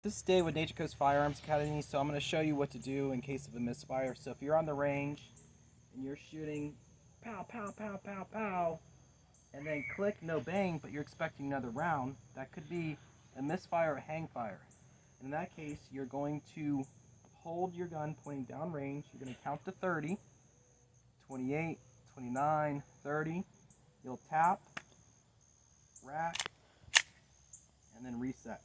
This is Dave with Nature Coast Firearms Academy, so I'm going to show you what to do in case of a misfire. So if you're on the range and you're shooting pow, pow, pow, pow, pow, and then click, no bang, but you're expecting another round, that could be a misfire or a hangfire. And in that case, you're going to hold your gun pointing down range. You're going to count to 30, 28, 29, 30. You'll tap, rack, and then reset.